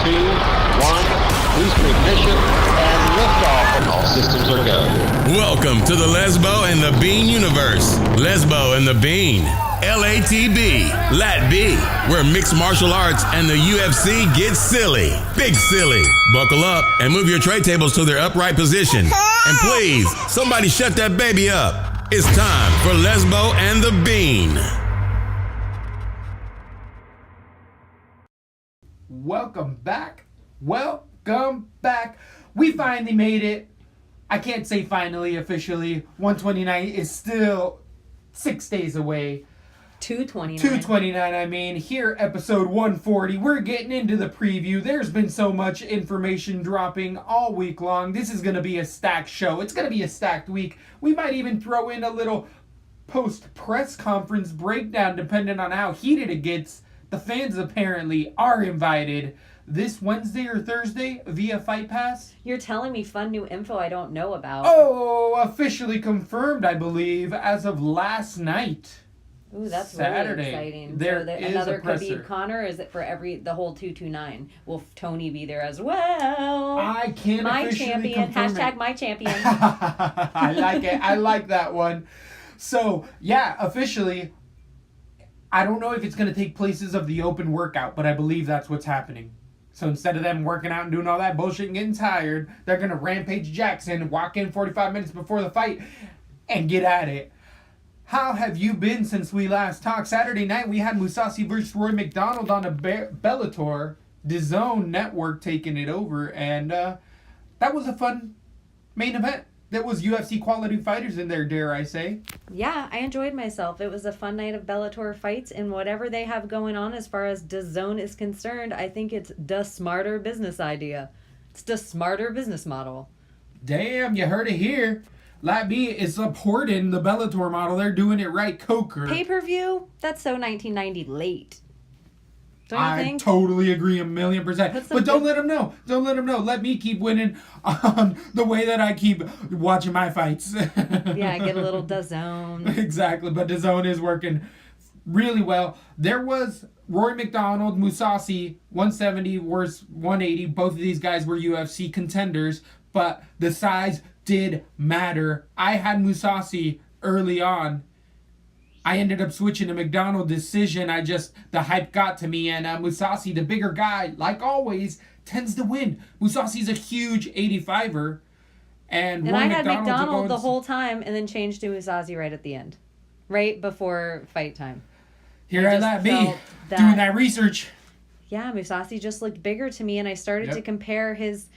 Boost ignition and liftoff, and all systems are go. Welcome to the Lesbo and the Bean universe. Lesbo and the Bean. LATB, Lat B, where mixed martial arts and the UFC get silly. Big silly. Buckle up and move your tray tables to their upright position. And please, somebody shut that baby up. It's time for Lesbo and the Bean. Welcome back. Welcome back. We finally made it. I can't say finally officially. 129 is still 6 days away. 229, I mean. Here, episode 140. We're getting into the preview. There's been so much information dropping all week long. This is going to be a stacked show. It's going to be a stacked week. We might even throw in a little post-press conference breakdown depending on how heated it gets. The fans apparently are invited this Wednesday or Thursday via Fight Pass. You're telling me fun new info I don't know about. Oh, officially confirmed, I believe, as of last night. Ooh, that's Saturday. Really exciting. There so is another a presser. Khabib Conor, or is it for the whole 229? Will Tony be there as well? I can't my officially champion. confirm Hashtag it. my champion. I like it. I like that one. So, yeah, officially, I don't know if it's going to take places of the open workout, but I believe that's what's happening. So instead of them working out and doing all that bullshit and getting tired, they're going to rampage Jackson, walk in 45 minutes before the fight, and get at it. How have you been since we last talked? Saturday night, we had Mousasi versus Roy McDonald on a Bellator. DAZN network taking it over, and that was a fun main event. There was UFC quality fighters in there, dare I say. Yeah, I enjoyed myself. It was a fun night of Bellator fights, and whatever they have going on as far as DAZN is concerned, I think it's the smarter business idea. It's the smarter business model. Damn, you heard it here. Lat B is supporting the Bellator model. They're doing it right, Coker. Pay-per-view? That's so 1990 late. Don't you think? I totally agree 1,000,000%. But don't let them know. Don't let them know. Let me keep winning on the way that I keep watching my fights. Yeah, get a little DAZN. Exactly. But DAZN is working really well. There was Roy McDonald, Mousasi, 170 versus 180. Both of these guys were UFC contenders. But the size did matter. I had Mousasi early on. I ended up switching to McDonald decision. The hype got to me, and Mousasi, the bigger guy, like always, tends to win. Mousasi's a huge 85er. And I had McDonald the whole time and then changed to Mousasi right at the end. Right before fight time. Here I let me doing that research. Yeah, Mousasi just looked bigger to me, and I started to compare his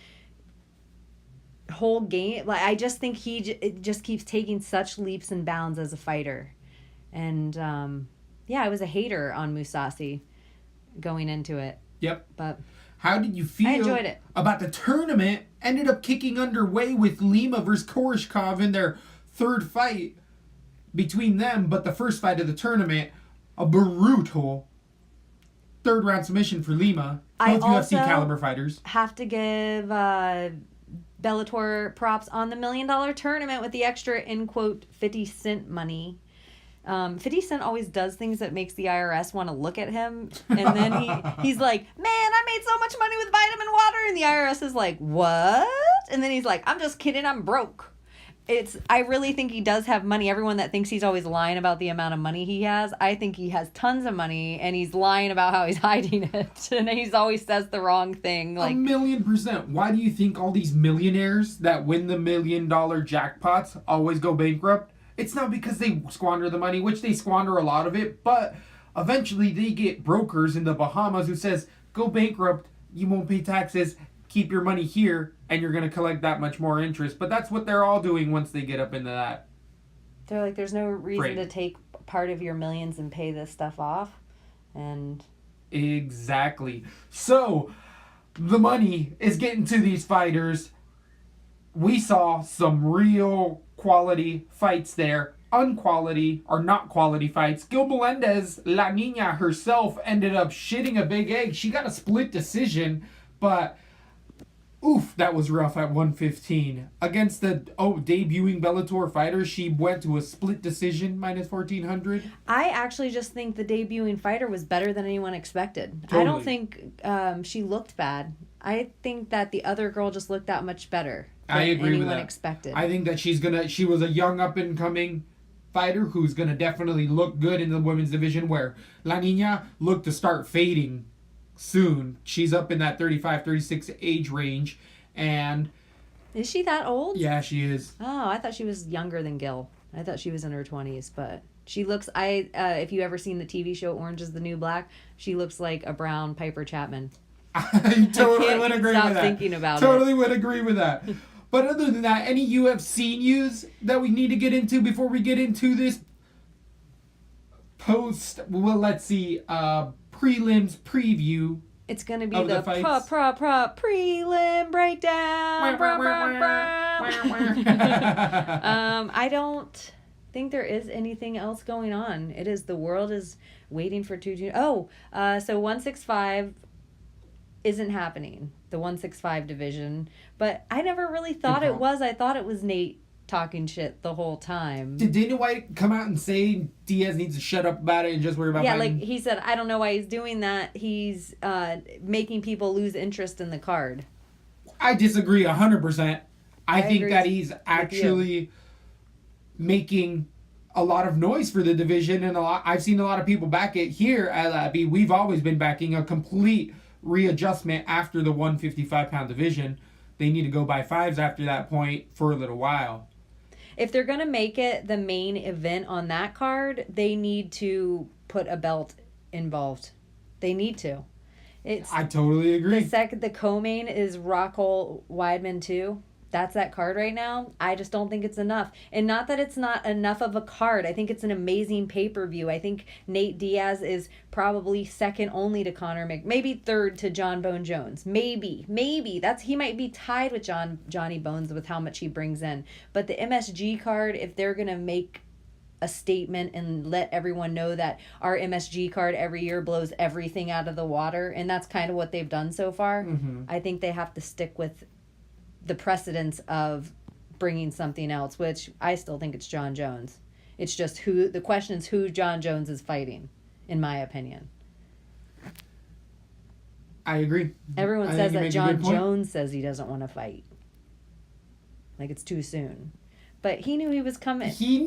whole game. Like, I just think it just keeps taking such leaps and bounds as a fighter. And, I was a hater on Mousasi going into it. Yep. But how did you feel I enjoyed it. About the tournament? Ended up kicking underway with Lima versus Koreshkov in their third fight between them. But the first fight of the tournament, a brutal third-round submission for Lima. Both UFC caliber fighters. Have to give Bellator props on the $1 million tournament with the extra, in quote, 50 cent money. 50 Cent always does things that makes the IRS want to look at him. And then he's like, man, I made so much money with vitamin water. And the IRS is like, what? And then he's like, I'm just kidding. I'm broke. I really think he does have money. Everyone that thinks he's always lying about the amount of money he has, I think he has tons of money and he's lying about how he's hiding it. And he always says the wrong thing. Like 1,000,000%. Why do you think all these millionaires that win the $1 million jackpots always go bankrupt? It's not because they squander the money, which they squander a lot of it, but eventually they get brokers in the Bahamas who says, go bankrupt, you won't pay taxes, keep your money here, and you're going to collect that much more interest. But that's what they're all doing once they get up into that. They're like, there's no reason to take part of your millions and pay this stuff off. And exactly. So, the money is getting to these fighters. We saw some real quality fights there. Unquality or not quality fights. Gil Melendez, La Nina herself, ended up shitting a big egg. She got a split decision, but Oof, that was rough at 115. Against the debuting Bellator fighter, she went to a split decision, minus 1400. I actually just think the debuting fighter was better than anyone expected. Totally. I don't think she looked bad. I think that the other girl just looked that much better than I agree with anyone that. expected. I think that she was a young up-and-coming fighter who's going to definitely look good in the women's division, where La Nina looked to start fading soon. She's up in that 35, 36 age range, and Is she that old? yeah, she is. Oh, I thought she was younger than Gil. I thought she was in her 20s, but she looks. If you ever seen the TV show Orange Is the New Black, she looks like a brown Piper Chapman. I totally can't would agree stop with that. thinking about Totally would agree with that. But other than that, any UFC news that we need to get into before we get into this post? Well, let's see. Prelims preview. It's gonna be Of the the fights? prelim breakdown. I don't think there is anything else going on. It is the world is waiting for so 165 isn't happening. The 165 division, but I never really thought it was. I thought it was Nate talking shit the whole time. Did Dana White come out and say Diaz needs to shut up about it and just worry about fighting? Like he said, I don't know why he's doing that. He's making people lose interest in the card. I disagree 100%. I think agree that he's actually making a lot of noise for the division, and I've seen a lot of people back it here at Labby. We've always been backing a complete readjustment after the 155-pound division. They need to go by fives after that point for a little while. If they're going to make it the main event on that card, they need to put a belt involved. They need to. I totally agree. The co-main is Rockhold Weidman 2. That's that card right now. I just don't think it's enough. And not that it's not enough of a card. I think it's an amazing pay-per-view. I think Nate Diaz is probably second only to Conor maybe third to John Bone Jones. Maybe. He might be tied with Johnny Bones with how much he brings in. But the MSG card, if they're going to make a statement and let everyone know that our MSG card every year blows everything out of the water, and that's kind of what they've done so far, I think they have to stick with the precedence of bringing something else, which I still think it's John Jones. It's just the question is who John Jones is fighting, in my opinion. I agree. Everyone I says think you that make a John good point. Jones says he doesn't want to fight. Like it's too soon. But he knew he was coming. We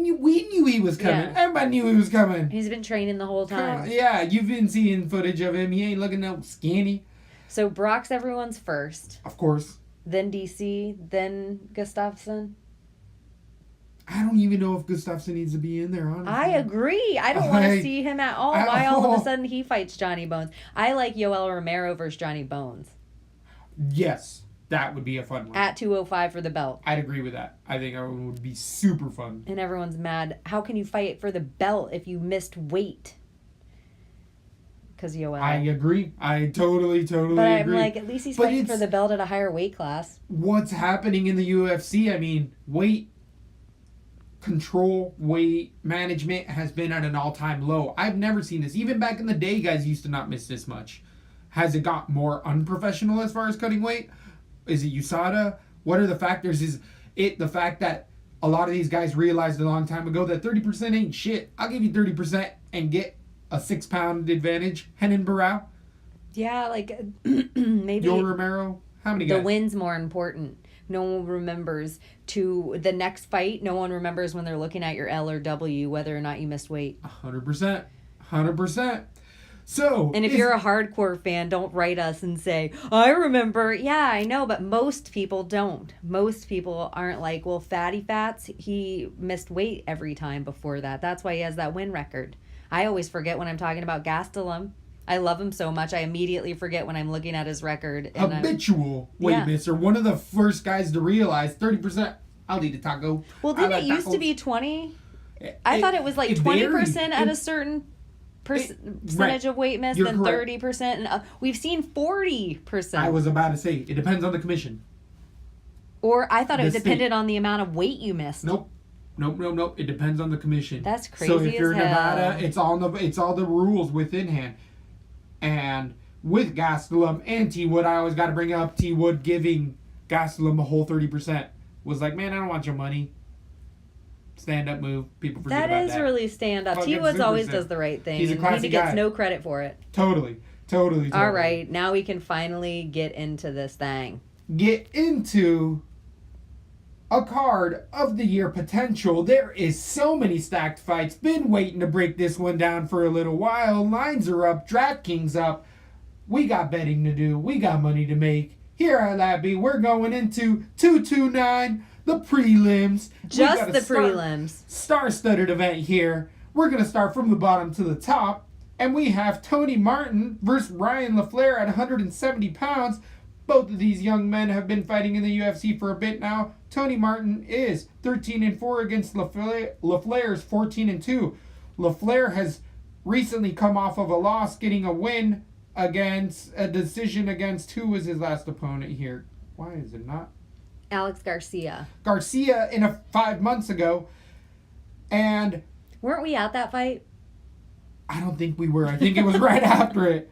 knew he was coming. Yeah. Everybody knew he was coming. He's been training the whole time. Yeah, you've been seeing footage of him. He ain't looking no skinny. So Brock's everyone's first, Of course. then DC, then Gustafsson. I don't even know if Gustafsson needs to be in there, honestly. I agree. I don't want to see him at all. Why all of a sudden he fights Johnny Bones? I like Yoel Romero versus Johnny Bones. Yes, that would be a fun one. At 205 for the belt. I'd agree with that. I think that one would be super fun. And everyone's mad. How can you fight for the belt if you missed weight? Because Yoel. I agree. I totally But I'm agree. like, at least he's But fighting for it's- the belt at a higher weight class. What's happening in the UFC? I mean, weight control, weight management has been at an all-time low. I've never seen this. Even back in the day, guys used to not miss this much. Has it got more unprofessional as far as cutting weight? Is it USADA? What are the factors? Is it the fact that a lot of these guys realized a long time ago that 30% ain't shit? I'll give you 30% and get a 6-pound advantage. Henan Barao, Yeah, like maybe Yoel Romero. How many the guys? win's more important. No one remembers to the next fight. No one remembers when they're looking at your L or W whether or not you missed weight. 100%. 100%. So, And if you're a hardcore fan, don't write us and say, I remember. Yeah, I know, but most people don't. Most people aren't like, well, Fatty Fats, he missed weight every time before that. That's why he has that win record. I always forget when I'm talking about Gastelum. I love him so much, I immediately forget when I'm looking at his record. And habitual weight Yeah. misser, one of the first guys to realize 30%, I'll eat a taco. Well, I didn't like it used to tacos. be 20? I thought it was like 20% at a certain percentage of weight miss, You're then correct. 30%. And we've seen 40%. I was about to say, it depends on the commission. Or I thought it The depended state. on the amount of weight you missed. Nope. It depends on the commission. That's So crazy if you're as hell. Nevada, it's all the rules within hand. And with Gastelum and T Wood, I always got to bring up T Wood giving Gastelum him a whole 30%. Was like, man, I don't want your money. Stand up move. People forget about that. That is really stand up. T Woods always does the right thing. He's a classy he gets guy. No credit for it. Totally. All right, now we can finally get into this thing. Get into a card of the year potential. There is so many stacked fights. Been waiting to break this one down for a little while. Lines are up. DraftKings up. We got betting to do. We got money to make. Here at Labby, we're going into 229, the prelims. Just the prelims. Star-studded event here. We're going to start from the bottom to the top. And we have Tony Martin versus Ryan LaFleur at 170 pounds. Both of these young men have been fighting in the UFC for a bit now. Tony Martin is 13-4 against LaFleur's 14-2. LaFleur has recently come off of a loss, getting a win against a decision against who was his last opponent here? Why is it not? Alex Garcia. Garcia in 5 months ago. And weren't we at that fight? I don't think we were. I think it was right after it.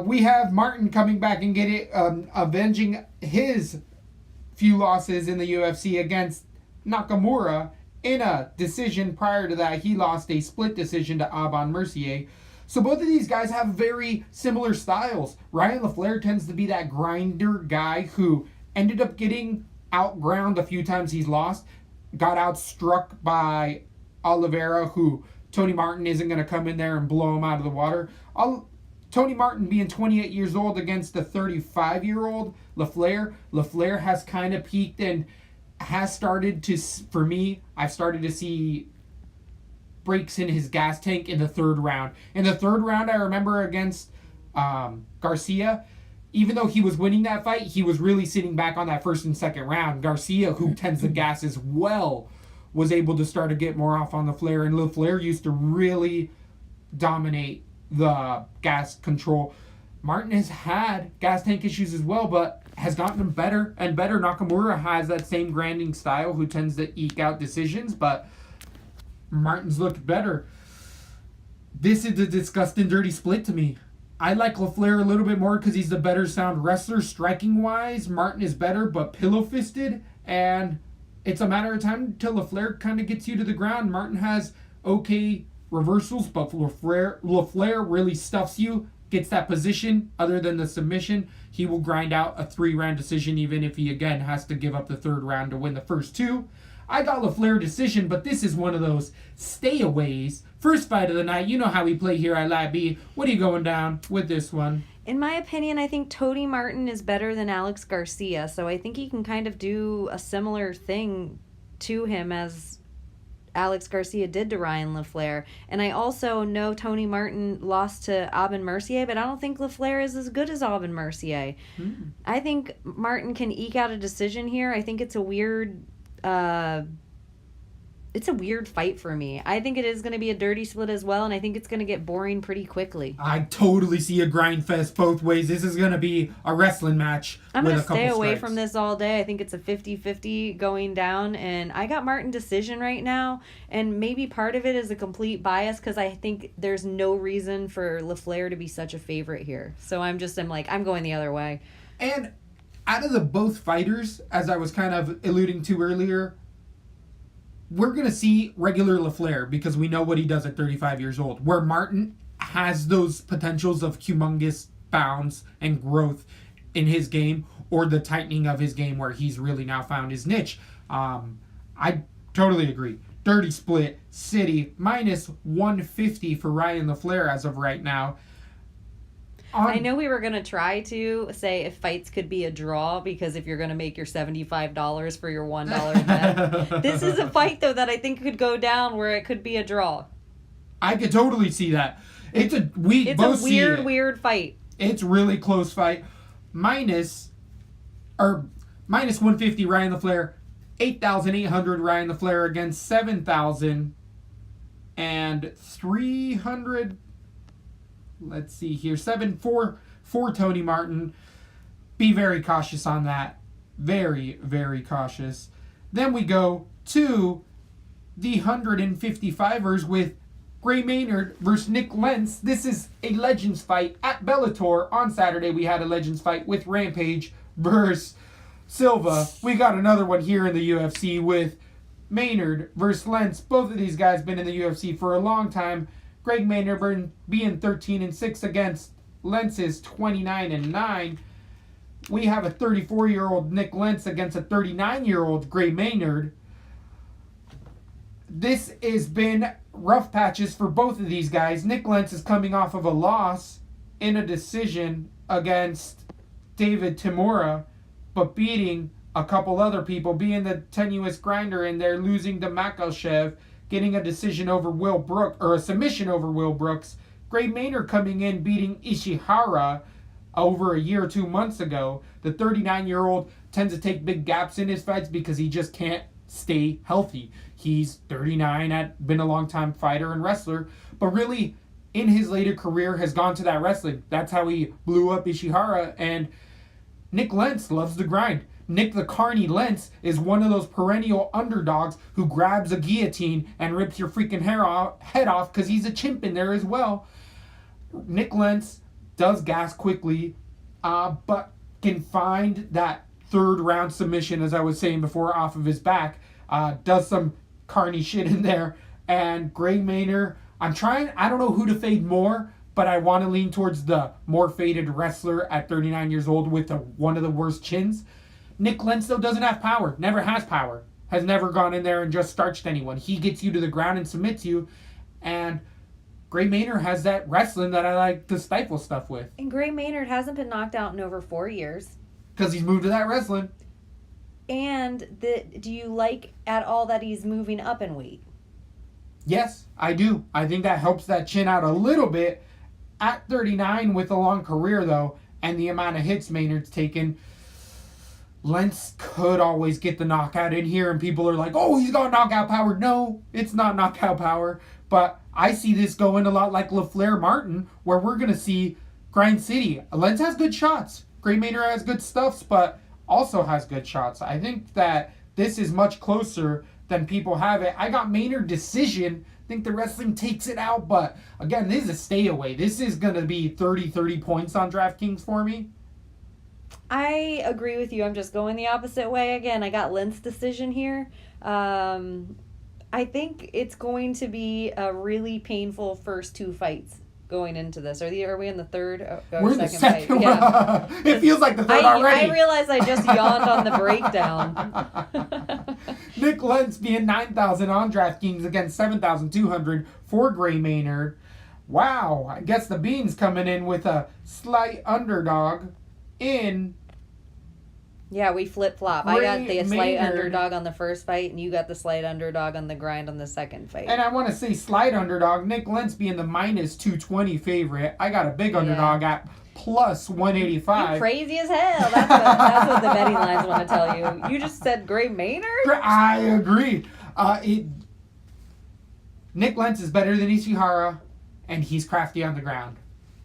We have Martin coming back and avenging his few losses in the UFC against Nakamura in a decision. Prior to that, he lost a split decision to Aban Mercier. So both of these guys have very similar styles. Ryan LaFleur tends to be that grinder guy who ended up getting outground a few times he's lost. Got outstruck by Oliveira, who Tony Martin isn't going to come in there and blow him out of the water. Tony Martin being 28 years old against the 35-year-old LaFleur. LaFleur has kind of peaked and has started to, for me, I've started to see breaks in his gas tank in the third round. In the third round, I remember against Garcia, even though he was winning that fight, he was really sitting back on that first and second round. Garcia, who tends to gas as well, was able to start to get more off on LaFleur, and LaFleur used to really dominate the gas control. Martin has had gas tank issues as well, but has gotten better and better. Nakamura has that same grinding style who tends to eke out decisions, but Martin's looked better. This is a disgusting dirty split to me. I like LaFleur a little bit more because he's the better sound wrestler striking-wise. Martin is better, but pillow-fisted, and it's a matter of time until LaFleur kind of gets you to the ground. Martin has okay reversals, but LaFleur really stuffs you, gets that position. Other than the submission, he will grind out a 3-round decision, even if he, again, has to give up the third round to win the first 2. I got LaFleur decision, but this is one of those stayaways. First fight of the night. You know how we play here at Lab B. What are you going down with this one? In my opinion, I think Tony Martin is better than Alex Garcia, so I think he can kind of do a similar thing to him as Alex Garcia did to Ryan LaFleur. And I also know Tony Martin lost to Aban Mercier, but I don't think LaFleur is as good as Aban Mercier. I think Martin can eke out a decision here. I think it's a weird fight for me. I think it is going to be a dirty split as well, and I think it's going to get boring pretty quickly. I totally see a grind fest both ways. This is going to be a wrestling match. I'm going to stay away from this all day. I think it's a 50-50 going down, and I got Martin decision right now, and maybe part of it is a complete bias because I think there's no reason for LaFleur to be such a favorite here. So I'm going the other way. And out of the both fighters, as I was kind of alluding to earlier, we're going to see regular LaFleur because we know what he does at 35 years old. Where Martin has those potentials of humongous bounds and growth in his game, or the tightening of his game where he's really now found his niche. I totally agree. Dirty split, city, minus 150 for Ryan LaFleur as of right now. I know we were going to try to say if fights could be a draw, because if you're going to make your $75 for your $1 bet. This is a fight, though, that I think could go down where it could be a draw. I could totally see that. It's a weird fight. It's really close fight. Minus 150 Ryan LaFleur, 8,800 Ryan LaFleur against 7,000 and 300. Let's see here. 7-4 for Tony Martin. Be very cautious on that. Very, very cautious. Then we go to the 155ers with Gray Maynard versus Nick Lentz. This is a Legends fight at Bellator. On Saturday, we had a Legends fight with Rampage versus Silva, we got another one here in the UFC with Maynard versus Lentz. Both of these guys been in the UFC for a long time. Greg Maynard being 13-6 against Lentz's 29-9. We have a 34-year-old Nick Lentz against a 39-year-old Gray Maynard. This has been rough patches for both of these guys. Nick Lentz is coming off of a loss in a decision against David Timura, but beating a couple other people, being the tenuous grinder in there, losing to Makhachev, getting a decision over Will Brooks, or a submission over Will Brooks. Gray Maynard coming in, beating Ishihara over a year or 2 months ago. The 39-year-old tends to take big gaps in his fights because he just can't stay healthy. He's 39, been a long-time fighter and wrestler, but really, in his later career, has gone to that wrestling. That's how he blew up Ishihara, and Nick Lentz loves to grind. Nick the Carney Lentz is one of those perennial underdogs who grabs a guillotine and rips your freaking head off because he's a chimp in there as well. Nick Lentz does gas quickly, but can find that third round submission, as I was saying before, off of his back. Does some Carney shit in there. And Gray Maynard, I don't know who to fade more, but I want to lean towards the more faded wrestler at 39 years old with one of the worst chins. Nick Lentz, though, doesn't have power. Never has power. Has never gone in there and just starched anyone. He gets you to the ground and submits you. And Gray Maynard has that wrestling that I like to stifle stuff with. And Gray Maynard hasn't been knocked out in over 4 years. Because he's moved to that wrestling. And do you like at all that he's moving up in weight? Yes, I do. I think that helps that chin out a little bit. At 39 with a long career, though, and the amount of hits Maynard's taken, Lentz could always get the knockout in here, and people are like, oh, he's got knockout power. No, it's not knockout power. But I see this going a lot like LaFleur Martin, where we're going to see Grind City. Lentz has good shots. Gray Maynard has good stuffs, but also has good shots. I think that this is much closer than people have it. I got Maynard decision. I think the wrestling takes it out, but again, this is a stay away. This is going to be 30 points on DraftKings for me. I agree with you. I'm just going the opposite way again. I got Lentz decision here. I think it's going to be a really painful first two fights going into this. Are we in the third or We're in the second fight? Yeah. It feels like the third already. I realized I just yawned on the breakdown. Nick Lentz being 9,000 on DraftKings against 7,200 for Gray Maynard. Wow, I guess the Beans coming in with a slight underdog in... Yeah, we flip-flop. I got the slight Maynard. underdog on the first fight, and you got the slight underdog on the grind on the second fight. And I want to say slight underdog, Nick Lentz being the minus 220 favorite. I got a big underdog at plus 185. You crazy as hell. That's what the betting lines want to tell you. You just said Gray Maynard? I agree. Nick Lentz is better than Ishihara, and he's crafty on the ground.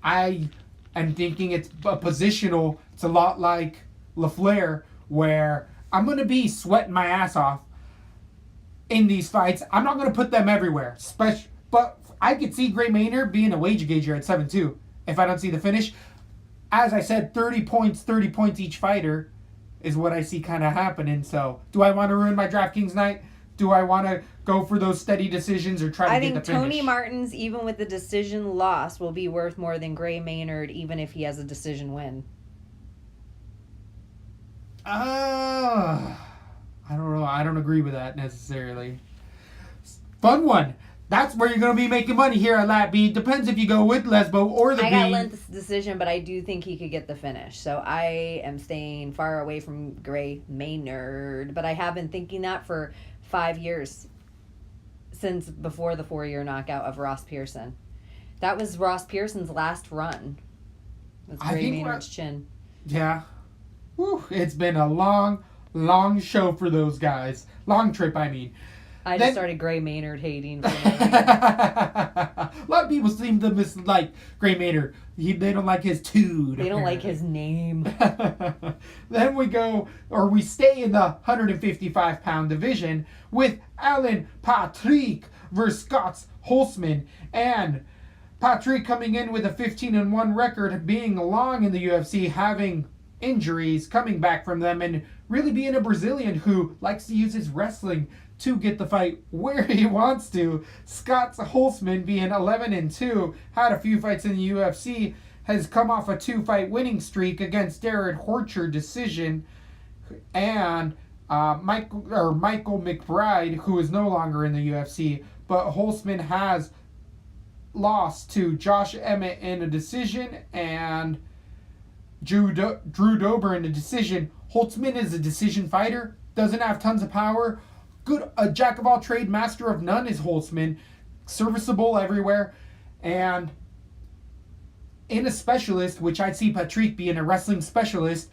I am thinking it's a positional. It's a lot like LaFleur, where I'm going to be sweating my ass off in these fights. I'm not going to put them everywhere. But I could see Gray Maynard being a wage gauger at 7-2 if I don't see the finish. As I said, 30 points each fighter is what I see kind of happening. So do I want to ruin my DraftKings night? Do I want to go for those steady decisions or try to get the finish? I think Tony Martin's, even with the decision loss, will be worth more than Gray Maynard, even if he has a decision win. I don't know. I don't agree with that necessarily. Fun one. That's where you're going to be making money here at Lat B. Depends if you go with Lesbo or the B. I got Lentz's decision, but I do think he could get the finish. So I am staying far away from Gray Maynard. But I have been thinking that for 5 years, since before the 4-year knockout of Ross Pearson. That was Ross Pearson's last run. With Gray Maynard's chin. Yeah. Whew, it's been a long show for those guys. Long trip, I mean. I just started Gray Maynard hating. A lot of people seem to mislike Gray Maynard. They don't like his dude. They don't like his name. Then we stay in the 155-pound division with Alan Patrick versus Scott Holtzman. And Patrick coming in with a 15-1 record, being long in the UFC, having injuries, coming back from them, and really being a Brazilian who likes to use his wrestling to get the fight where he wants to. Scott Holtzman, being 11-2, had a few fights in the UFC, has come off a 2-fight winning streak against Darren Horcher decision, and Michael McBride, who is no longer in the UFC, but Holtzman has lost to Josh Emmett in a decision and Drew Dober in a decision. Holtzman is a decision fighter, doesn't have tons of power. Good, a jack of all trade, master of none is Holtzman. Serviceable everywhere. And in a specialist, which I'd see Patrick being a wrestling specialist,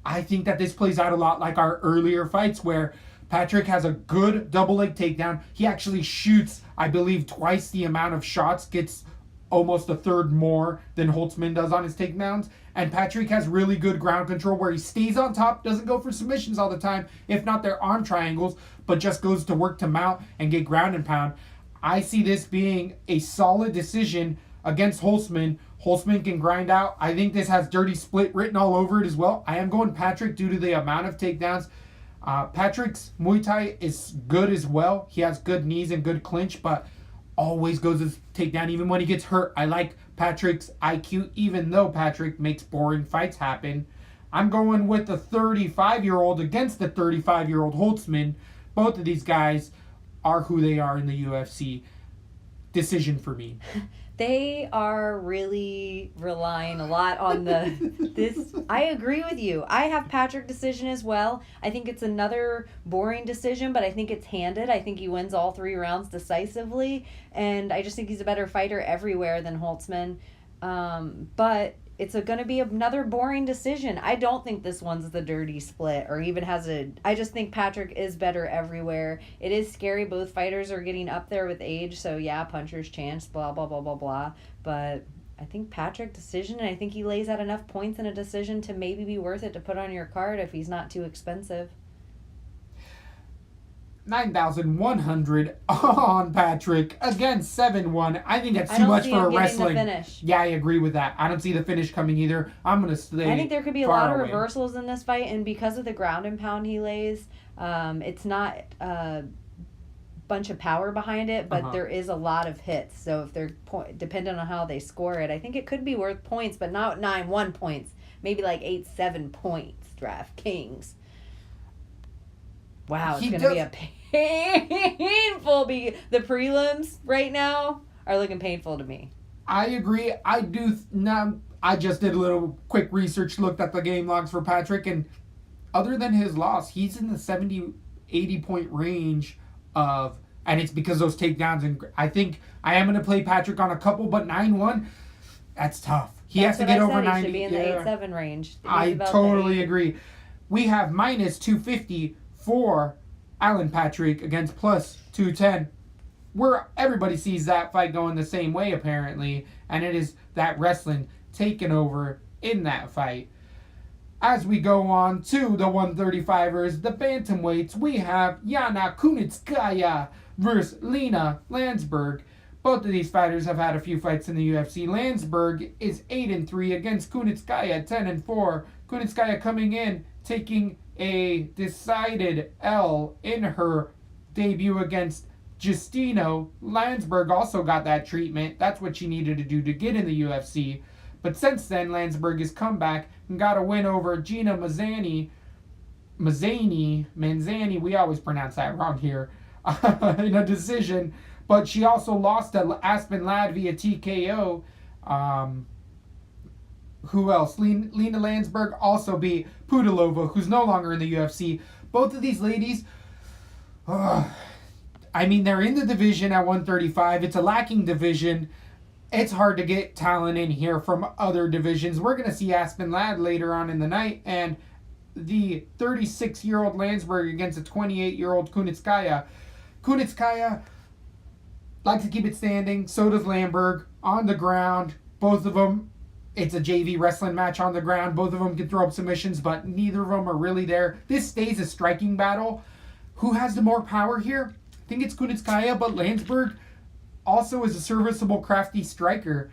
I think that this plays out a lot like our earlier fights where Patrick has a good double leg takedown. He actually shoots, I believe, twice the amount of shots, gets almost a third more than Holtzman does on his takedowns. And Patrick has really good ground control where he stays on top, doesn't go for submissions all the time. If not, they're arm triangles, but just goes to work to mount and get ground and pound. I see this being a solid decision against Holtzman. Holtzman can grind out. I think this has dirty split written all over it as well. I am going Patrick due to the amount of takedowns. Patrick's Muay Thai is good as well. He has good knees and good clinch, but always goes his takedown even when he gets hurt. I like Patrick's IQ, even though Patrick makes boring fights happen. I'm going with the 35-year-old against the 35-year-old Holtzman. Both of these guys are who they are in the UFC. Decision for me. They are really relying a lot on this. I agree with you. I have Patrick decision as well. I think it's another boring decision, but I think it's handed. I think he wins all 3 rounds decisively, and I just think he's a better fighter everywhere than Holtzman. But it's going to be another boring decision. I don't think this one's the dirty split or even has I just think Patrick is better everywhere. It is scary. Both fighters are getting up there with age, so yeah, puncher's chance, blah, blah, blah, blah, blah. But I think Patrick decision, and I think he lays out enough points in a decision to maybe be worth it to put on your card if he's not too expensive. 9,100 on Patrick against 7-1. I think that's too much for a wrestling. Yeah, I agree with that. I don't see the finish coming either. I'm going to stay. I think there could be a lot of reversals in this fight, and because of the ground and pound he lays, it's not a bunch of power behind it, but there is a lot of hits. So if they're dependent on how they score it, I think it could be worth points, but not 9-1 points. Maybe like 8-7 points. DraftKings. Wow, it's going to be a painful... The prelims right now are looking painful to me. I agree. I just did a little quick research, looked at the game logs for Patrick, and other than his loss, he's in the 70-80 point range of... And it's because those takedowns, and I think I am going to play Patrick on a couple, but 9-1, that's tough. He has to get over 90. He should be in the 8-7 range. I totally agree. We have minus 250 for Alan Patrick against plus 210. Where everybody sees that fight going the same way, apparently, and it is that wrestling taking over in that fight. As we go on to the 135ers, the bantamweights, we have Yana Kunitskaya versus Lena Landsberg. Both of these fighters have had a few fights in the UFC. Landsberg is 8-3 against Kunitskaya, 10-4. Kunitskaya coming in, taking a decided L in her debut against Justino. Landsberg also got that treatment. That's what she needed to do to get in the UFC. But since then, Landsberg has come back and got a win over Gina Manzani, we always pronounce that wrong here, in a decision. But she also lost to Aspen Ladd via TKO. Who else? Lena Landsberg also beat Pudilova, who's no longer in the UFC. Both of these ladies, they're in the division at 135. It's a lacking division. It's hard to get talent in here from other divisions. We're going to see Aspen Ladd later on in the night, and the 36-year-old Landsberg against a 28-year-old Kunitskaya. Kunitskaya likes to keep it standing. So does Landberg. On the ground, both of them. It's a JV wrestling match on the ground. Both of them can throw up submissions, but neither of them are really there. This stays a striking battle. Who has the more power here? I think it's Kunitskaya, but Landsberg also is a serviceable, crafty striker.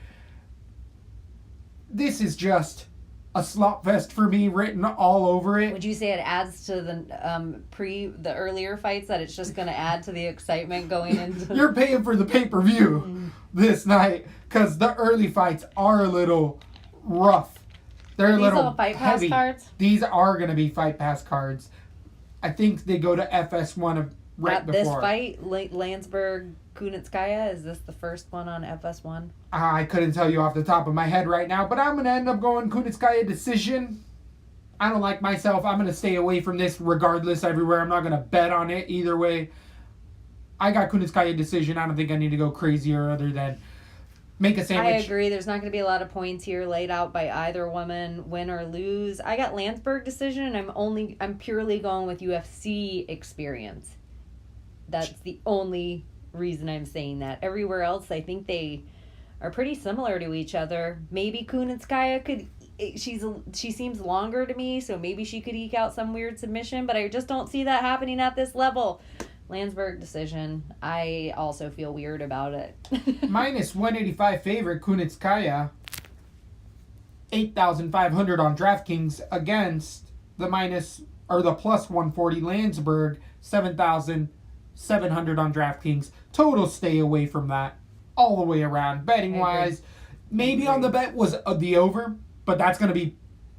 This is just a slop fest for me written all over it. Would you say it adds to the earlier fights, that it's just going to add to the excitement going into? You're paying for the pay-per-view this night because the early fights are a little rough. They're a little all Fight Pass heavy. cards? These are going to be Fight Pass cards. I think they go to FS1 right before. This fight, Landsberg Kunitskaya, is this the first one on FS1? I couldn't tell you off the top of my head right now, but I'm going to end up going Kunitskaya decision. I don't like myself. I'm going to stay away from this regardless everywhere. I'm not going to bet on it either way. I got Kunitskaya decision. I don't think I need to go crazier other than make a sandwich. I agree. There's not going to be a lot of points here laid out by either woman, win or lose. I got Landsberg decision, and I'm purely going with UFC experience. That's the only reason I'm saying that. Everywhere else, I think they are pretty similar to each other. Maybe Kunitskaya she seems longer to me, so maybe she could eke out some weird submission, but I just don't see that happening at this level. Landsberg decision. I also feel weird about it. Minus 185 favorite Kunitskaya, 8,500 on DraftKings against the plus 140 Landsberg, 7,700 on DraftKings. Total stay away from that all the way around. Betting wise, maybe on the bet was the over, but that's going to be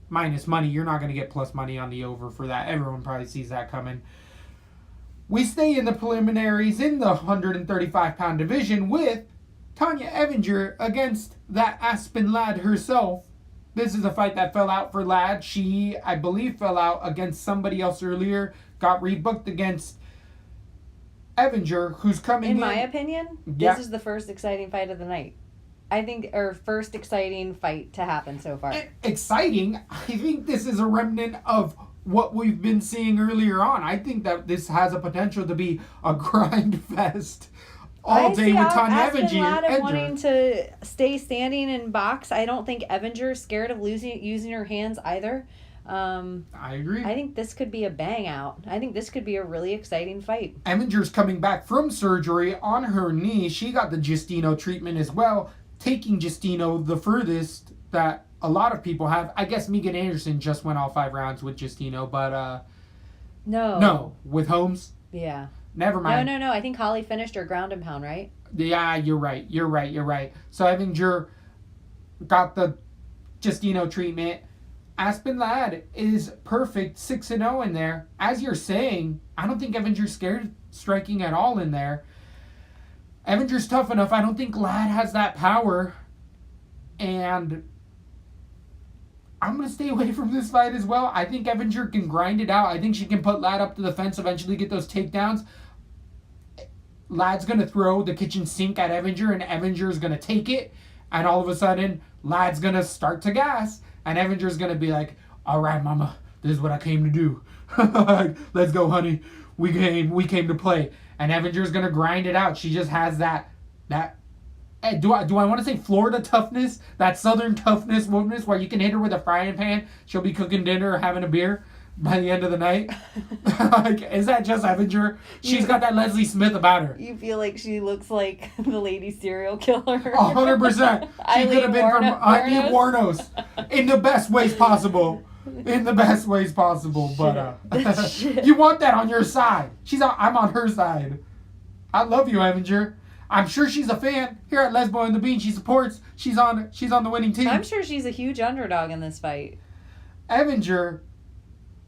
minus money. You're not going to get plus money on the over for that. Everyone probably sees that coming. We stay in the preliminaries in the 135-pound division with Tanya Evinger against that Aspen Ladd herself. This is a fight that fell out for Ladd. She, I believe, fell out against somebody else earlier, got rebooked against Evinger, who's coming in. In my opinion, this is the first exciting fight of the night. I think, or first exciting fight to happen so far. Exciting? I think this is a remnant of what we've been seeing earlier on. I think that this has a potential to be a grind fest all day with Tanya Evinger. Wanting to stay standing and box. I don't think Evinger is scared of using her hands either. I agree. I think this could be a bang out. I think this could be a really exciting fight. Evinger's coming back from surgery on her knee. She got the Justino treatment as well, taking Justino the furthest that a lot of people have. I guess Megan Anderson just went all 5 rounds with Justino, but no, with Holmes. Yeah. Never mind. No. I think Holly finished her ground and pound, right? Yeah, you're right. So Evinger got the Justino treatment. Aspen Ladd is perfect 6-0 in there. As you're saying, I don't think Evinger's scared striking at all in there. Evinger's tough enough. I don't think Ladd has that power. And I'm going to stay away from this fight as well. I think Evinger can grind it out. I think she can put Ladd up to the fence, eventually get those takedowns. Ladd's going to throw the kitchen sink at Evinger, and Evinger's going to take it. And all of a sudden, Ladd's going to start to gas. And Evinger's going to be like, all right, mama, this is what I came to do. Let's go, honey. We came to play. And Evinger's going to grind it out. She just has that do I want to say Florida toughness? That southern toughness where you can hit her with a frying pan. She'll be cooking dinner or having a beer by the end of the night. Is that just Evinger? She's got that Leslie Smith about her. You feel like she looks like the lady serial killer. 100%. She could have been from Eileen Warnos. In the best ways possible. But you want that on your side. I'm on her side. I love you, Evinger. I'm sure she's a fan here at Lesbo and the Bean. She supports. She's on the winning team. I'm sure she's a huge underdog in this fight. Evinger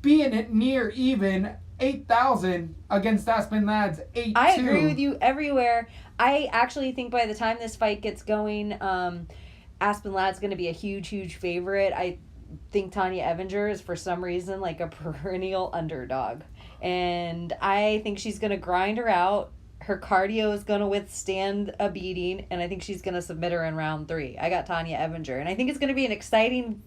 being at near even 8,000 against Aspen Ladd's 8-2. I agree with you everywhere. I actually think by the time this fight gets going, Aspen Ladd's going to be a huge favorite. I think Tanya Evinger is for some reason like a perennial underdog. And I think she's going to grind her out. Her cardio is going to withstand a beating, and I think she's going to submit her in round 3. I got Tanya Evinger, and I think it's going to be an exciting,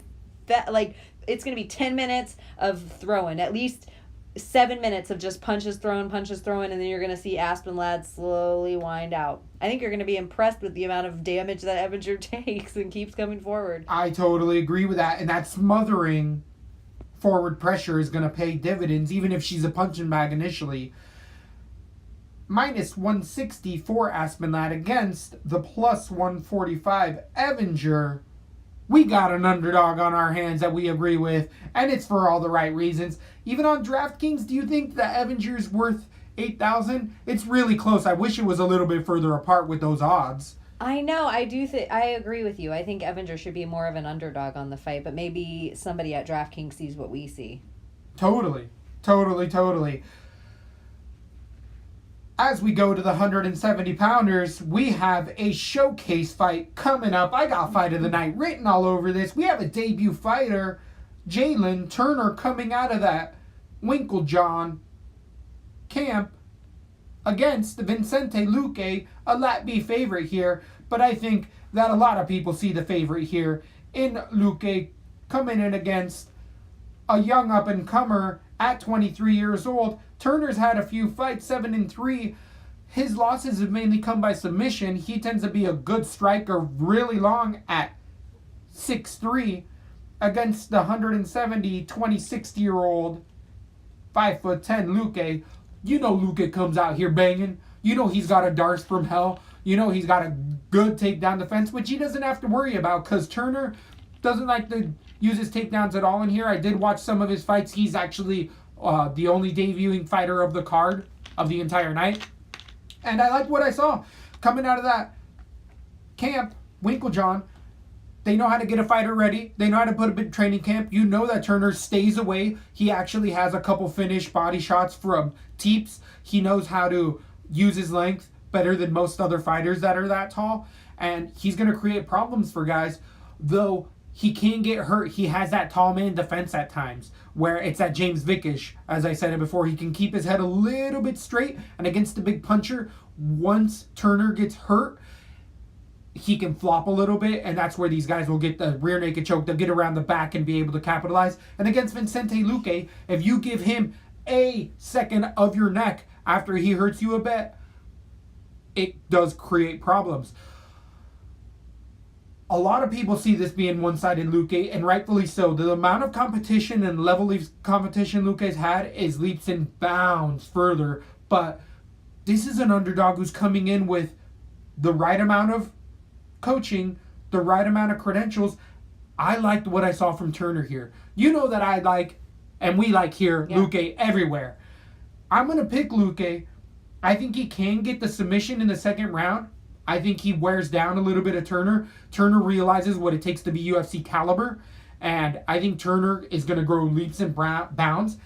it's going to be 10 minutes of throwing, at least 7 minutes of just punches thrown, and then you're going to see Aspen Ladd slowly wind out. I think you're going to be impressed with the amount of damage that Evinger takes and keeps coming forward. I totally agree with that, and that smothering forward pressure is going to pay dividends, even if she's a punching bag initially. Minus 160 for Aspen Ladd against the plus 145 Evinger. we got an underdog on our hands that we agree with, and it's for all the right reasons. Even on DraftKings, do you think that Evanger's worth 8,000? It's really close. I wish it was a little bit further apart with those odds. I know. I do think I agree with you. I think Evanger should be more of an underdog on the fight, but maybe somebody at DraftKings sees what we see. Totally. As we go to the 170-pounders, we have a showcase fight coming up. I got fight of the night written all over this. We have a debut fighter, Jalen Turner, coming out of that Winklejohn camp against Vicente Luque, a Lat B favorite here. But I think that a lot of people see the favorite here in Luque coming in against a young up-and-comer at 23 years old. Turner's had a few fights, 7-3. His losses have mainly come by submission. He tends to be a good striker, really long at 6'3", against the 170, 26-year-old, 5'10" Luque. You know Luque comes out here banging. You know he's got a dart from hell. You know he's got a good takedown defense, which he doesn't have to worry about because Turner doesn't like to use his takedowns at all in here. I did watch some of his fights. He's actually the only debuting fighter of the card of the entire night. And I liked what I saw. Coming out of that camp, Winklejohn, they know how to get a fighter ready. They know how to put a big training camp. You know that Turner stays away. He actually has a couple finished body shots from teeps. He knows how to use his length better than most other fighters that are that tall. And he's going to create problems for guys. Though he can get hurt, he has that tall man defense at times where it's that James Vick-ish, as I said it before. He can keep his head a little bit straight, and against the big puncher, once Turner gets hurt, he can flop a little bit, and that's where these guys will get the rear naked choke. They'll get around the back and be able to capitalize. And against Vicente Luque, if you give him a second of your neck after he hurts you a bit, it does create problems. A lot of people see this being one-sided Luque, and rightfully so. The amount of competition and level of competition Luque's had is leaps and bounds further. But this is an underdog who's coming in with the right amount of coaching, the right amount of credentials. I liked what I saw from Turner here. You know that I like, and we like here, Luque everywhere. I'm going to pick Luque. I think he can get the submission in the second round. I think he wears down a little bit of Turner. Turner realizes what it takes to be UFC caliber. And I think Turner is going to grow leaps and bounds.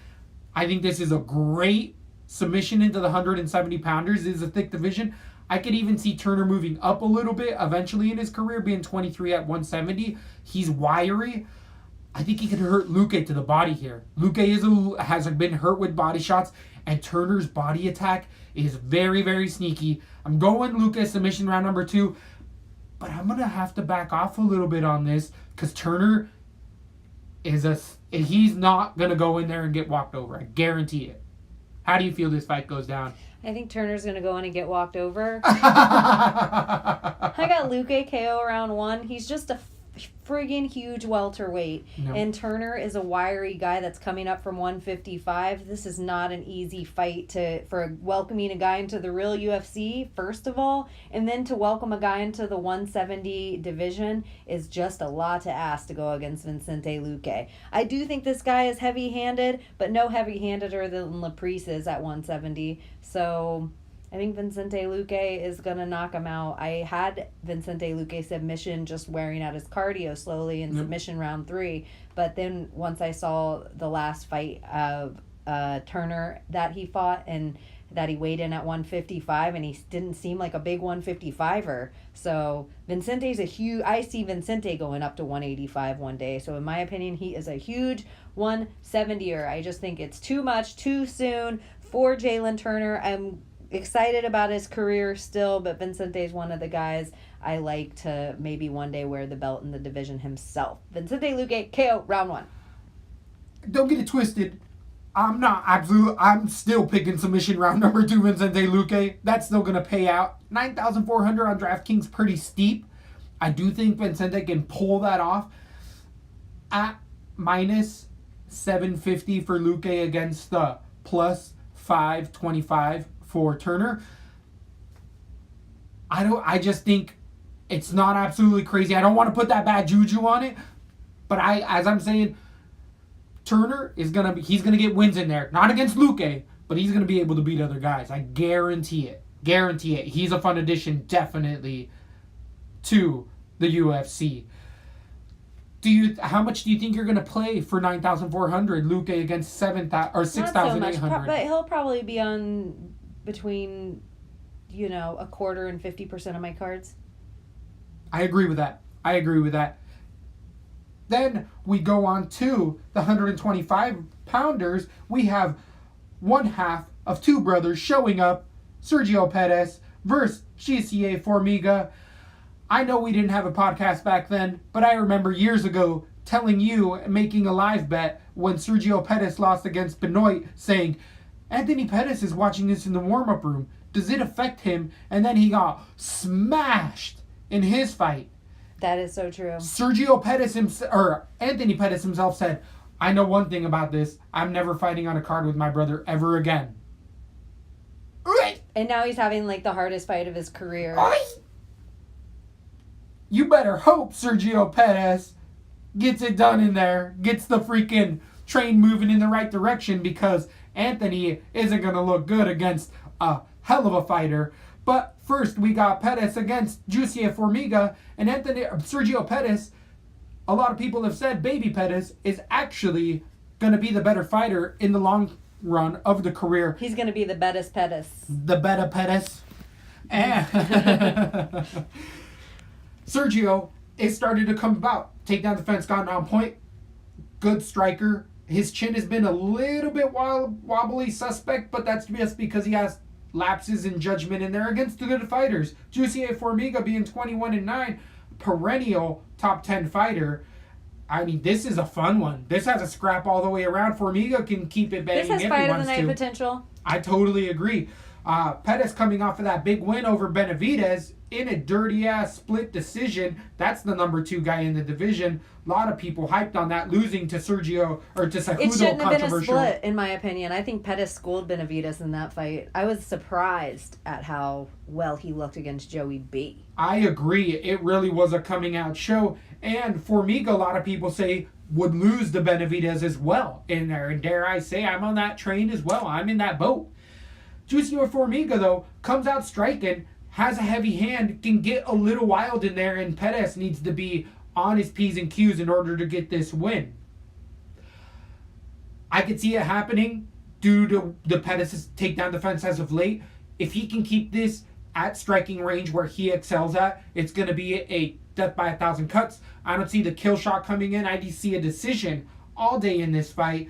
I think this is a great submission into the 170-pounders. This is a thick division. I could even see Turner moving up a little bit eventually in his career, being 23 at 170. He's wiry. I think he could hurt Luque to the body here. Luque has been hurt with body shots, and Turner's body attack is very, very sneaky. I'm going Luque submission round number 2, but I'm going to have to back off a little bit on this because Turner he's not going to go in there and get walked over. I guarantee it. How do you feel this fight goes down? I think Turner's going to go in and get walked over. I got Luque KO round 1. He's just a friggin' huge welterweight. No. And Turner is a wiry guy that's coming up from 155. This is not an easy fight for welcoming a guy into the real UFC, first of all. And then to welcome a guy into the 170 division is just a lot to ask to go against Vicente Luque. I do think this guy is heavy-handed, but no heavy-handeder than Laprise is at 170. So I think Vicente Luque is going to knock him out. I had Vicente Luque submission just wearing out his cardio slowly in submission round 3. But then once I saw the last fight of Turner that he fought and that he weighed in at 155 and he didn't seem like a big 155er. So Vincente's I see Vicente going up to 185 one day. So in my opinion, he is a huge 170er. I just think it's too much, too soon for Jalen Turner. I'm excited about his career still, but Vincente's one of the guys I like to maybe one day wear the belt in the division himself. Vicente Luque, KO, round 1. Don't get it twisted. I'm still picking submission round number 2, Vicente Luque. That's still going to pay out. 9,400 on DraftKings, pretty steep. I do think Vicente can pull that off at minus 750 for Luque against the plus 525 for Turner. I just think It's not absolutely crazy. I don't want to put that bad juju on it, but as I'm saying, Turner he's gonna get wins in there. Not against Luque, but he's gonna be able to beat other guys. I guarantee it. Guarantee it. He's a fun addition, definitely, to the UFC. How much do you think you're gonna play for 9,400? Luque against 7,000 or 6,800. Not so much, but he'll probably be on between, a quarter and 50% of my cards. I agree with that. Then we go on to the 125 pounders. We have one half of two brothers showing up. Sergio Pettis versus GCA Formiga. I know we didn't have a podcast back then, but I remember years ago telling you and making a live bet when Sergio Pettis lost against Benoit, saying, Anthony Pettis is watching this in the warm-up room. Does it affect him? And then he got smashed in his fight. That is so true. Anthony Pettis himself said, I know one thing about this. I'm never fighting on a card with my brother ever again. And now he's having the hardest fight of his career. You better hope Sergio Pettis gets it done in there, gets the freaking train moving in the right direction, because Anthony isn't going to look good against a hell of a fighter. But first, we got Pettis against Jussier Formiga, and Sergio Pettis. A lot of people have said Baby Pettis is actually going to be the better fighter in the long run of the career. He's going to be the Bettis Pettis. The better Pettis. And Sergio is starting to come about. Takedown defense gotten on point. Good striker. His chin has been a little bit wobbly, suspect, but that's just because he has lapses in judgment in there against the good fighters. Jussier Formiga being 21-9, perennial top 10 fighter. I mean, this is a fun one. This has a scrap all the way around. Formiga can keep it banging. This has fight of the night potential. I totally agree. Pettis coming off of that big win over Benavidez in a dirty-ass split decision. That's the number 2 guy in the division. A lot of people hyped on that, losing to Sergio, or to Cejudo. It shouldn't have been a split, in my opinion. I think Pettis schooled Benavidez in that fight. I was surprised at how well he looked against Joey B. I agree. It really was a coming-out show. And Formiga, a lot of people say, would lose to Benavidez as well in there. And dare I say, I'm on that train as well. I'm in that boat. Jussier Formiga, though, comes out striking, has a heavy hand, can get a little wild in there, and Pettis needs to be on his P's and Q's in order to get this win. I could see it happening due to the Pettis' takedown defense as of late. If he can keep this at striking range where he excels at, it's going to be a death by 1,000 cuts. I don't see the kill shot coming in. I just see a decision all day in this fight.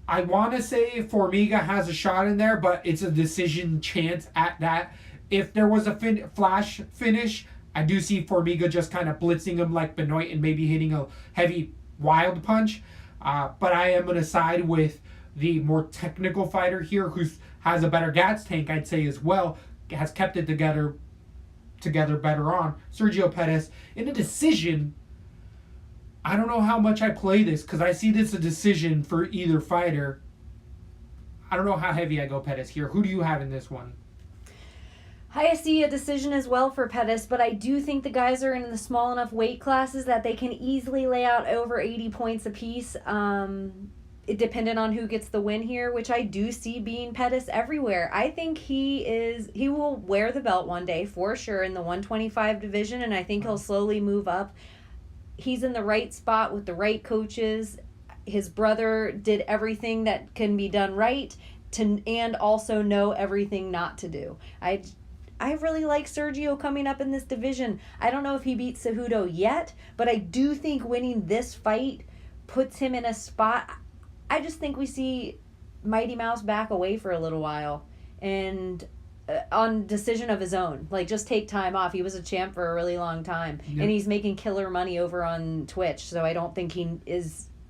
I want to say Formiga has a shot in there, but it's a decision chance at that. If there was a flash finish, I do see Formiga just kind of blitzing him like Benoit and maybe hitting a heavy wild punch. But I am going to side with the more technical fighter here who has a better gas tank, I'd say, as well. Has kept it together better on. Sergio Pettis in a decision. I don't know how much I play this because I see this a decision for either fighter. I don't know how heavy I go Pettis here. Who do you have in this one? I see a decision as well for Pettis, but I do think the guys are in the small enough weight classes that they can easily lay out over 80 points apiece. Dependent on who gets the win here, which I do see being Pettis everywhere. I think he will wear the belt one day for sure in the 125 division, and I think he'll slowly move up. He's in the right spot with the right coaches. His brother did everything that can be done right and also know everything not to do. I really like Sergio coming up in this division. I don't know if he beats Cejudo yet, but I do think winning this fight puts him in a spot. I just think we see Mighty Mouse back away for a little while and on decision of his own. Just take time off. He was a champ for a really long time. Yep. And he's making killer money over on Twitch, so I don't think he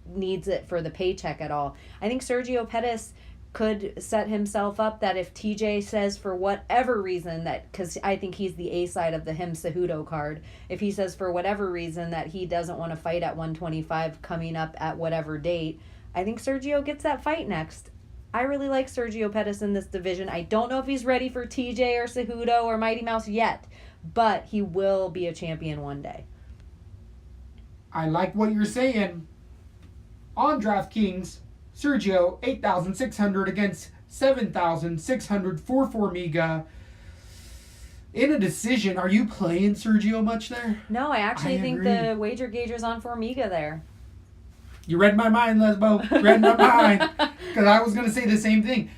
needs it for the paycheck at all. I think Sergio Pettis could set himself up that if TJ says for whatever reason because I think he's the A side of the him Cejudo card, if he says for whatever reason that he doesn't want to fight at 125 coming up at whatever date, I think Sergio gets that fight next. I really like Sergio Pettis in this division. I don't know if he's ready for TJ or Cejudo or Mighty Mouse yet, but he will be a champion one day. I like what you're saying. On DraftKings, Sergio 8,600 against 7,600 for Formiga. In a decision, are you playing Sergio much there? No, I actually think agree. the wager gauger's on Formiga there. You read my mind, Lesbo. Read my mind. Because I was going to say the same thing.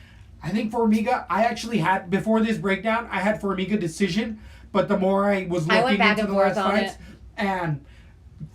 I think Formiga, I actually had, before this breakdown, I had Formiga decision. But the more I was looking into the last fights, and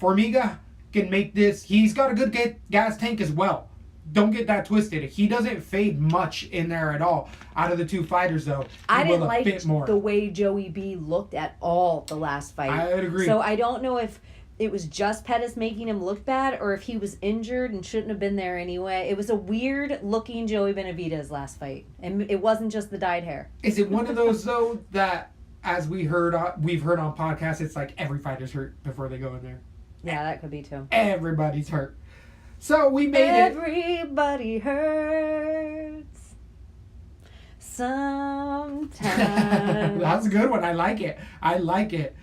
Formiga can make this, he's got a good gas tank as well. Don't get that twisted. He doesn't fade much in there at all. Out of the two fighters, though, I didn't like the way Joey B looked at all the last fight. I would agree. So I don't know if it was just Pettis making him look bad or if he was injured and shouldn't have been there anyway. It was a weird-looking Joey Benavidez last fight. And it wasn't just the dyed hair. Is it one of those, though, that, as we've heard on podcasts, it's like every fighter's hurt before they go in there? Yeah, that could be, too. Everybody's hurt. So we made Everybody hurts sometimes. That's a good one. I like it.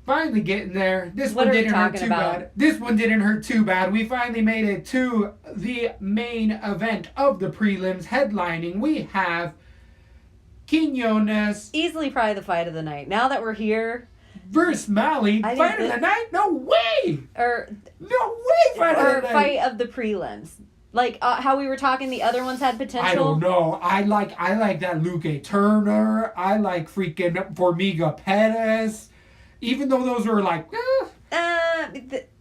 Finally getting there. This one didn't hurt too bad. We finally made it to the main event of the prelims. Headlining, we have Quinones. Easily probably the fight of the night. Now that we're here. Versus Mali. Fight of the night? No way! Fight of the prelims. Like how we were talking, the other ones had potential. I don't know. I like that Luque Turner. I like freaking Formiga Pettis. Even though those are like...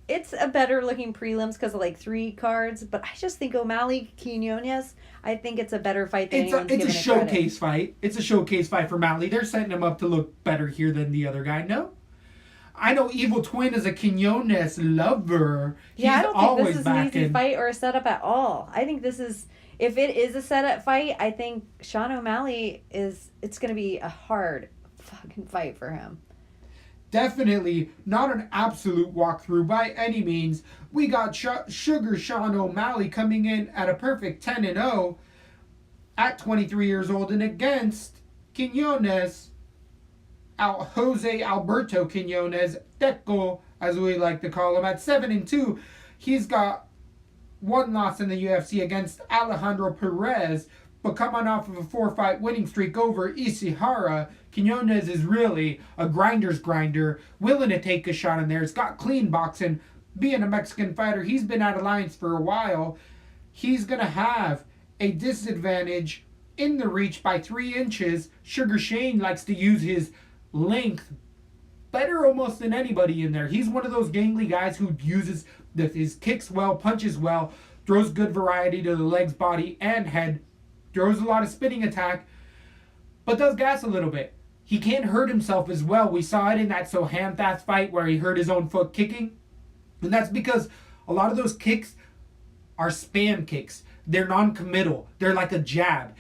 it's a better looking prelims because of like 3 cards. But I just think O'Malley, Quinones, I think it's a better fight than anyone's given it credit. It's a showcase fight. It's a showcase fight for Malley. They're setting him up to look better here than the other guy. No? I know Evil Twin is a Quinones lover. I don't think this is an easy fight or a setup at all. I think this is... If it is a setup fight, I think Sean O'Malley is... It's going to be a hard fucking fight for him. Definitely not an absolute walkthrough by any means. We got Sugar Sean O'Malley coming in at a perfect 10-0 at 23 years old and against Quinones, Jose Alberto Quinones, Teco, as we like to call him, at 7-2. He's got 1 loss in the UFC against Alejandro Perez, but coming off of a 4-fight winning streak over Ishihara, Quinones is really a grinder's grinder, willing to take a shot in there. He's got clean boxing. Being a Mexican fighter, he's been at Alliance for a while. He's going to have a disadvantage in the reach by 3 inches. Sugar Shane likes to use his length better almost than anybody in there. He's one of those gangly guys who uses his kicks well, punches well, throws good variety to the legs, body, and head, throws a lot of spinning attack, but does gas a little bit. He can't hurt himself as well. We saw it in that Sohamthas fight where he hurt his own foot kicking. And that's because a lot of those kicks are spam kicks. They're non-committal. They're like a jab.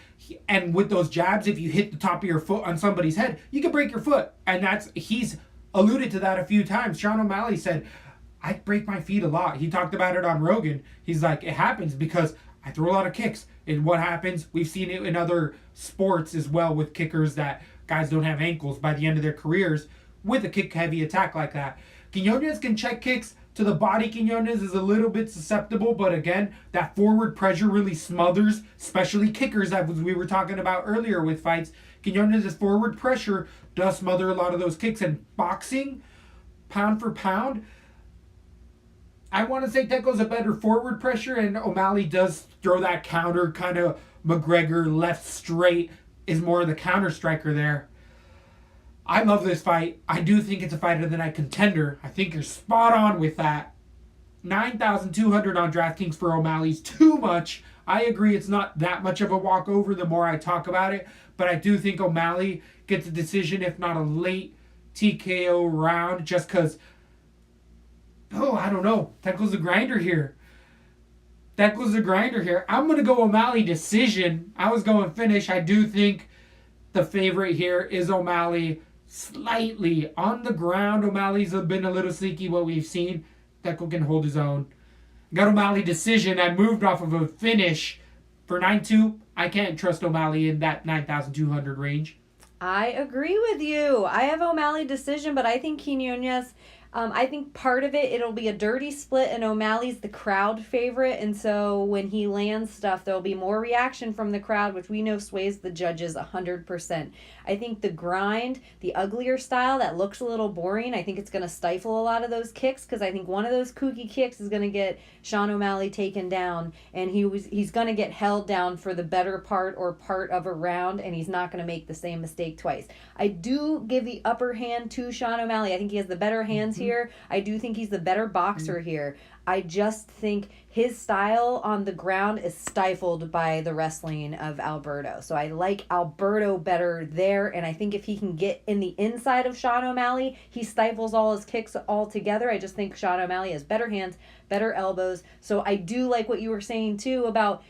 And with those jabs, if you hit the top of your foot on somebody's head, you can break your foot. And he's alluded to that a few times. Sean O'Malley said, I break my feet a lot. He talked about it on Rogan. He's like, it happens because I throw a lot of kicks. And what happens, we've seen it in other sports as well with kickers that guys don't have ankles by the end of their careers with a kick-heavy attack like that. Quinones can check kicks to the body. Quinones is a little bit susceptible, but again, that forward pressure really smothers, especially kickers that we were talking about earlier with fights. Quinones' forward pressure does smother a lot of those kicks. And boxing, pound for pound, I want to say Teco's a better forward pressure, and O'Malley does throw that counter, kind of McGregor left straight is more of the counter striker there. I love this fight. I do think it's a fight of the night contender. I think you're spot on with that. 9,200 on DraftKings for O'Malley's too much. I agree it's not that much of a walkover the more I talk about it, but I do think O'Malley gets a decision, if not a late TKO round, just because, I don't know. Teco's a grinder here. I'm going to go O'Malley decision. I was going finish. I do think the favorite here is O'Malley slightly on the ground. O'Malley's been a little sneaky what we've seen. Teco can hold his own. Got O'Malley decision. I moved off of a finish for 9-2. I can't trust O'Malley in that 9,200 range. I agree with you. I have O'Malley decision, but I think Quinones, I think part of it'll be a dirty split, and O'Malley's the crowd favorite, and so when he lands stuff, there'll be more reaction from the crowd, which we know sways the judges 100%. I think the grind, the uglier style that looks a little boring, I think it's going to stifle a lot of those kicks, because I think one of those kooky kicks is going to get Sean O'Malley taken down, and he's going to get held down for the better part of a round, and he's not going to make the same mistake twice. I do give the upper hand to Sean O'Malley. I think he has the better hands here. I do think he's the better boxer here. I just think his style on the ground is stifled by the wrestling of Alberto. So I like Alberto better there, and I think if he can get in the inside of Sean O'Malley, he stifles all his kicks altogether. I just think Sean O'Malley has better hands, better elbows. So I do like what you were saying too about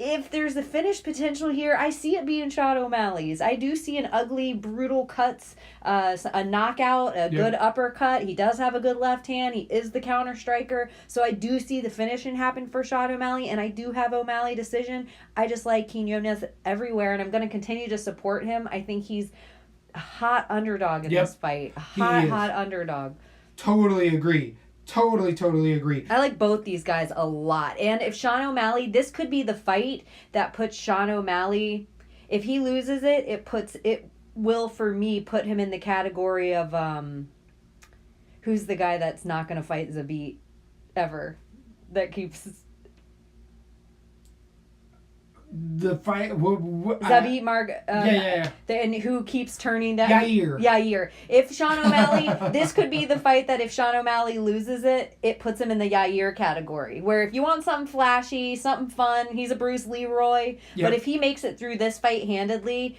if there's a finish potential here, I see it being Sean O'Malley's. I do see an ugly, brutal cuts, a knockout, a good uppercut. He does have a good left hand. He is the counter striker. So I do see the finishing happen for Sean O'Malley, and I do have O'Malley decision. I just like Quinones everywhere, and I'm going to continue to support him. I think he's a hot underdog in this fight. A hot underdog. Totally agree. Totally agree. I like both these guys a lot. And if Sean O'Malley, this could be the fight that puts Sean O'Malley, if he loses it will, for me, put him in the category of, who's the guy that's not going to fight Zabit ever? That keeps... The fight... Zabit and who keeps turning that... Yair. If Sean O'Malley... this could be the fight that if Sean O'Malley loses it puts him in the Yair category. Where if you want something flashy, something fun, he's a Bruce Leroy. Yep. But if he makes it through this fight handedly...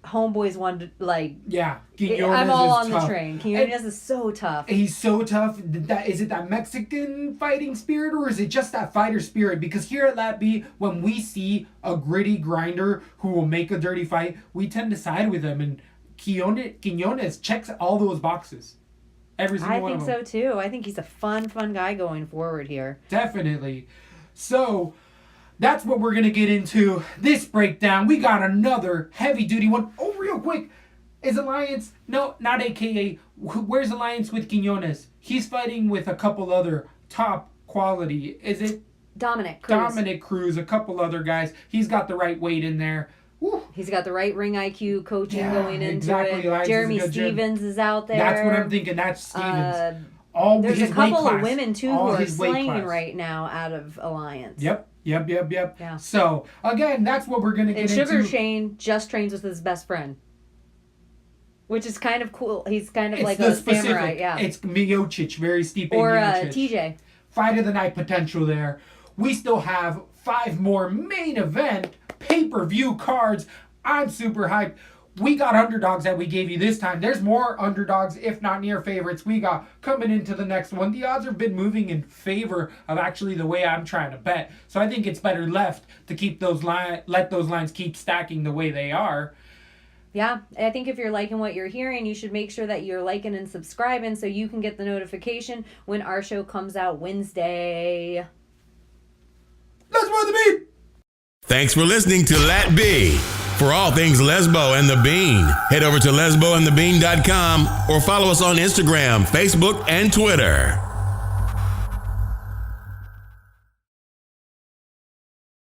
Homeboy's one, like... Yeah. Quinones I'm all on tough. The train. Quinones is so tough. He's so tough. Is it that Mexican fighting spirit, or is it just that fighter spirit? Because here at Lat B, when we see a gritty grinder who will make a dirty fight, we tend to side with him. And Quinones checks all those boxes. Every single one of them. I think so, too. I think he's a fun guy going forward here. Definitely. So... that's what we're going to get into this breakdown. We got another heavy-duty one. Oh, real quick. Is Alliance... No, not AKA. Where's Alliance with Quinones? He's fighting with a couple other top quality. Is it... Dominic Cruz, a couple other guys. He's got the right weight in there. Woo. He's got the right ring IQ coaching going into exactly. it. Alliance Jeremy Stevens is out there. That's what I'm thinking. That's Stevens. There's a couple of women, too, who are slaying right now out of Alliance. Yep. Yeah. So, again, that's what we're going to get into. And Sugar Shane just trains with his best friend. Which is kind of cool. He's kind of like a samurai. Yeah. It's Miocic, very Stipe or Miocic. TJ. Fight of the night potential there. We still have 5 more main event pay-per-view cards. I'm super hyped. We got underdogs that we gave you this time. There's more underdogs, if not near favorites, we got coming into the next one. The odds have been moving in favor of actually the way I'm trying to bet. So I think it's better left to keep those let those lines keep stacking the way they are. Yeah, I think if you're liking what you're hearing, you should make sure that you're liking and subscribing so you can get the notification when our show comes out Wednesday. Let's run the beat! Thanks for listening to Lat B. For all things Lesbo and the Bean, head over to lesboandthebean.com or follow us on Instagram, Facebook, and Twitter.